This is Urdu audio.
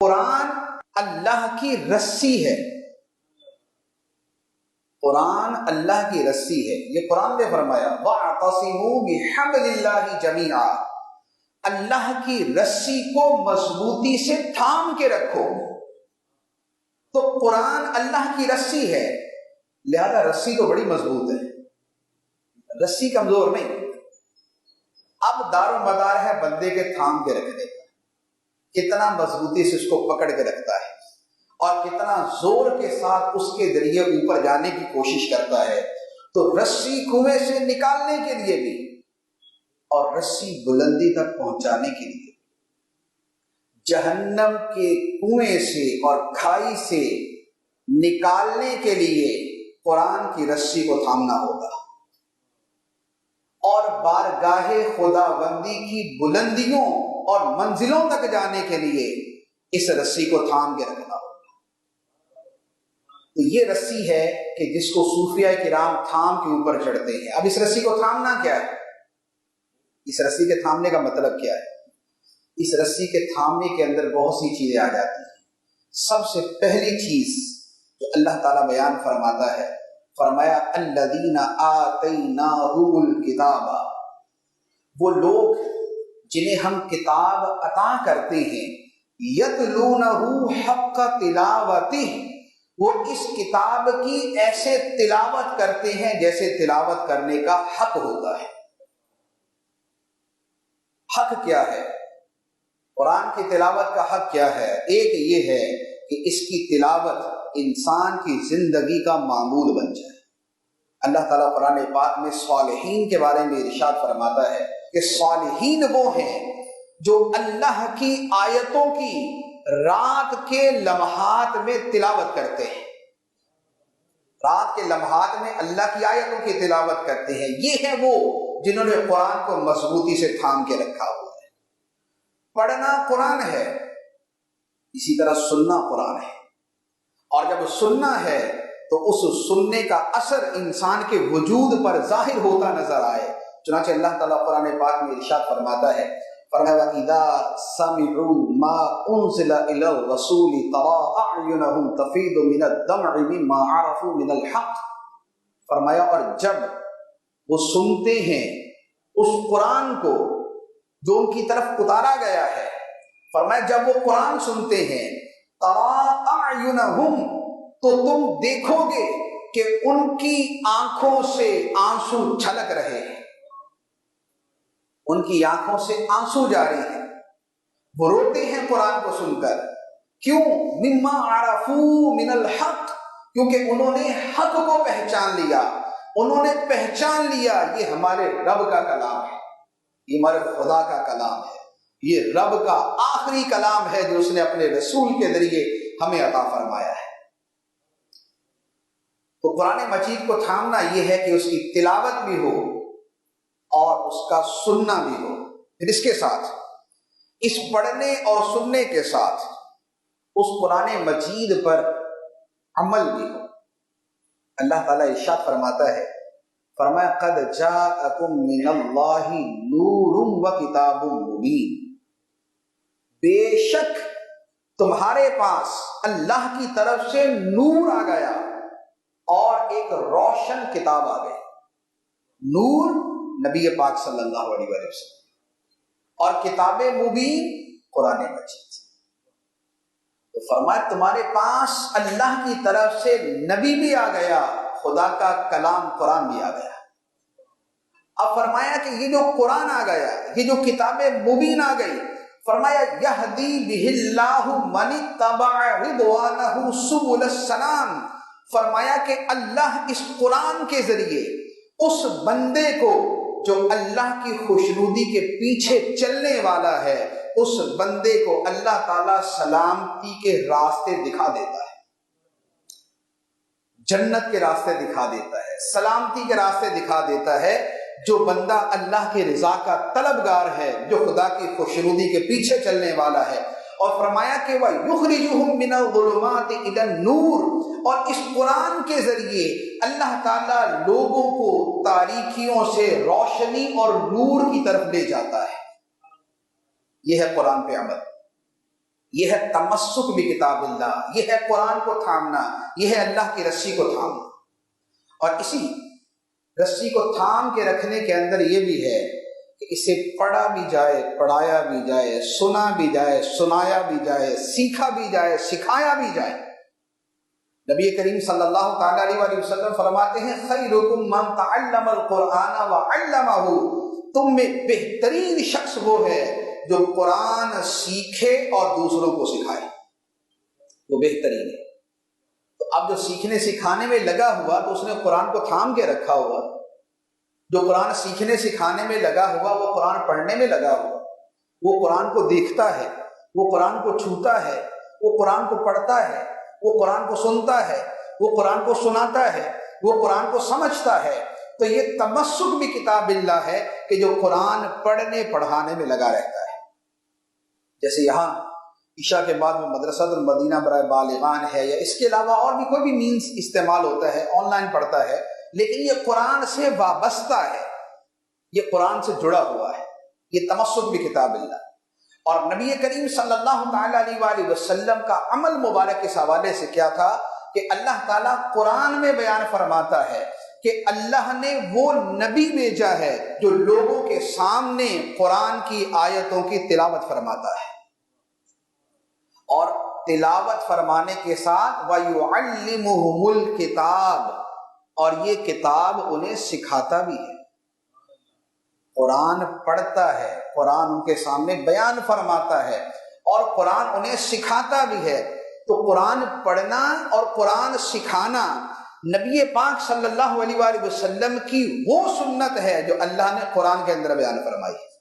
قرآن اللہ کی رسی ہے، قرآن اللہ کی رسی ہے۔ یہ قرآن نے فرمایا وَاعْتَصِمُوا بِحَبْلِ اللَّهِ جَمِيعًا، اللہ کی رسی کو مضبوطی سے تھام کے رکھو۔ تو قرآن اللہ کی رسی ہے، لہذا رسی تو بڑی مضبوط ہے، رسی کمزور نہیں۔ اب دار و مدار ہے بندے کے تھام کے رکھنے کا، کتنا مضبوطی سے اس کو پکڑ کے رکھتا ہے اور کتنا زور کے ساتھ اس کے ذریعے اوپر جانے کی کوشش کرتا ہے۔ تو رسی کنویں سے نکالنے کے لیے بھی اور رسی بلندی تک پہنچانے کے لیے، جہنم کے کنویں سے اور کھائی سے نکالنے کے لیے قرآن کی رسی کو تھامنا ہوگا، اور بارگاہ خداوندی کی بلندیوں اور منزلوں تک جانے کے لیے اس رسی کو تھام کے رکھنا ہوگا۔ تو یہ رسی ہے کہ جس کو صوفیہ کرام تھام کے اوپر چڑھتے ہیں۔ اب اس رسی کو تھامنا کیا ہے؟ اس رسی کے تھامنے کا مطلب کیا ہے؟ اس رسی کے تھامنے کے اندر بہت سی چیزیں آ جاتی ہیں۔ سب سے پہلی چیز جو اللہ تعالیٰ بیان فرماتا ہے، فرمایا الذین آتیناہم الکتاب، وہ لوگ جنہیں ہم کتاب عطا کرتے ہیں، یتلونہ حق تلاوتہ، وہ اس کتاب کی ایسے تلاوت کرتے ہیں جیسے تلاوت کرنے کا حق ہوتا ہے۔ حق کیا ہے؟ قرآن کی تلاوت کا حق کیا ہے؟ ایک یہ ہے کہ اس کی تلاوت انسان کی زندگی کا معمول بن جائے۔ اللہ تعالیٰ قرآن پاک میں صالحین کے بارے میں ارشاد فرماتا ہے کہ صالحین وہ ہیں جو اللہ کی آیتوں کی رات کے لمحات میں تلاوت کرتے ہیں۔ رات کے لمحات میں اللہ کی آیتوں کی تلاوت کرتے ہیں۔ یہ ہیں وہ جنہوں نے قرآن کو مضبوطی سے تھام کے رکھا ہوا ہے۔ پڑھنا قرآن ہے، اسی طرح سننا قرآن ہے، اور جب سننا ہے تو اس سننے کا اثر انسان کے وجود پر ظاہر ہوتا نظر آئے۔ چنانچہ اللہ تعالیٰ قرآن پاک میں ارشاد فرماتا ہے، فرمایا وَإِذَا سَمِعُوا مَا أُنزِلَ إِلَى الرَّسُولِ تَرَىٰ أَعْيُنَهُمْ تَفِيضُ مِنَ الدَّمْعِ مِمَّا عَرَفُوا مِنَ الْحَقِّ، فرمایا اور جب وہ سنتے ہیں اس قرآن کو جو ان کی طرف اتارا گیا ہے، فرمایا جب وہ قرآن سنتے ہیں تَرَىٰ أَعْيُنَهُمْ، تو تم دیکھو گے کہ ان کی آنکھوں سے آنسو چھلک رہے ہیں، ان کی آنکھوں سے آنسو جاری ہیں، وہ روتے ہیں قرآن کو سن کر۔ کیوں؟ مما عرفوا من الحق، کیونکہ انہوں نے حق کو پہچان لیا، انہوں نے پہچان لیا یہ ہمارے رب کا کلام ہے، یہ ہمارے خدا کا کلام ہے، یہ رب کا آخری کلام ہے جو اس نے اپنے رسول کے ذریعے ہمیں عطا فرمایا ہے۔ تو قرآن مجید کو تھامنا یہ ہے کہ اس کی تلاوت بھی ہو اور اس کا سننا بھی ہو، پھر اس کے ساتھ اس پڑھنے اور سننے کے ساتھ اس قرآن مجید پر عمل بھی ہو۔ اللہ تعالیٰ ارشاد فرماتا ہے، فرمایا قد جاءکم من اللہ نور وکتاب مبین، بے شک تمہارے پاس اللہ کی طرف سے نور آ گیا اور ایک روشن کتاب آ گئی۔ نور نبی پاک صلی اللہ علیہ وسلم اور کتاب مبین قرآن مجید۔ تو فرمایا تمہارے پاس اللہ کی طرف سے نبی بھی آ گیا، خدا کا کلام قرآن بھی آ گیا۔ اب فرمایا کہ یہ جو قرآن آ گیا، یہ جو کتاب مبین آ گئی، فرمایا یہدی بہ اللہ من اتبع رضوانہ سبل السلام، فرمایا کہ اللہ اس قرآن کے ذریعے اس بندے کو جو اللہ کی خوشنودی کے پیچھے چلنے والا ہے، اس بندے کو اللہ تعالیٰ سلامتی کے راستے دکھا دیتا ہے، جنت کے راستے دکھا دیتا ہے، سلامتی کے راستے دکھا دیتا ہے۔ جو بندہ اللہ کی رضا کا طلبگار ہے، جو خدا کی خوشنودی کے پیچھے چلنے والا ہے، اور فرمایا کہ وَيُخْرِجُهُم مِّنَ الظُّلُمَاتِ إِلَى النُّورِ، اور اس قرآن کے ذریعے اللہ تعالیٰ لوگوں کو تاریکیوں سے روشنی اور نور کی طرف لے جاتا ہے۔ یہ ہے قرآن پہ عمل، یہ ہے تمسک بکتاب اللہ، یہ ہے قرآن کو تھامنا، یہ ہے اللہ کی رسی کو تھامنا۔ اور اسی رسی کو تھام کے رکھنے کے اندر یہ بھی ہے کہ اسے پڑھا بھی جائے، پڑھایا بھی جائے، سنا بھی جائے، سنایا بھی جائے، سیکھا بھی جائے، سکھایا بھی جائے۔ نبی کریم صلی اللہ تعالیٰ علیہ وآلہ وسلم فرماتے ہیں خیرکم من تعلم القرآن وعلمہ، تم میں بہترین شخص وہ ہے جو قرآن سیکھے اور دوسروں کو سکھائے، وہ بہترین ہے۔ تو اب جو سیکھنے سکھانے میں لگا ہوا تو اس نے قرآن کو تھام کے رکھا ہوا، جو قرآن سیکھنے سکھانے میں لگا ہوا وہ قرآن پڑھنے میں لگا ہوا، وہ قرآن کو دیکھتا ہے، وہ قرآن کو چھوتا ہے، وہ قرآن کو پڑھتا ہے، وہ قرآن کو سنتا ہے، وہ قرآن کو سناتا ہے، وہ قرآن کو سمجھتا ہے، تو یہ تمسک بھی کتاب اللہ ہے کہ جو قرآن پڑھنے پڑھانے میں لگا رہتا ہے۔ جیسے یہاں عشاء کے بعد وہ مدرسۃ المدینہ برائے بالغان ہے، یا اس کے علاوہ اور بھی کوئی بھی مینز استعمال ہوتا ہے، آن لائن پڑھتا ہے، لیکن یہ قرآن سے وابستہ ہے، یہ قرآن سے جڑا ہوا ہے، یہ تمسک بھی کتاب اللہ۔ اور نبی کریم صلی اللہ تعالیٰ علیہ وآلہ وسلم کا عمل مبارک اس حوالے سے کیا تھا کہ اللہ تعالیٰ قرآن میں بیان فرماتا ہے کہ اللہ نے وہ نبی بھیجا ہے جو لوگوں کے سامنے قرآن کی آیتوں کی تلاوت فرماتا ہے، اور تلاوت فرمانے کے ساتھ وَيُعَلِّمُهُمُ الْكِتَابَ، اور یہ کتاب انہیں سکھاتا بھی ہے۔ قرآن پڑھتا ہے، قرآن ان کے سامنے بیان فرماتا ہے، اور قرآن انہیں سکھاتا بھی ہے۔ تو قرآن پڑھنا اور قرآن سکھانا نبی پاک صلی اللہ علیہ وآلہ وسلم کی وہ سنت ہے جو اللہ نے قرآن کے اندر بیان فرمائی ہے۔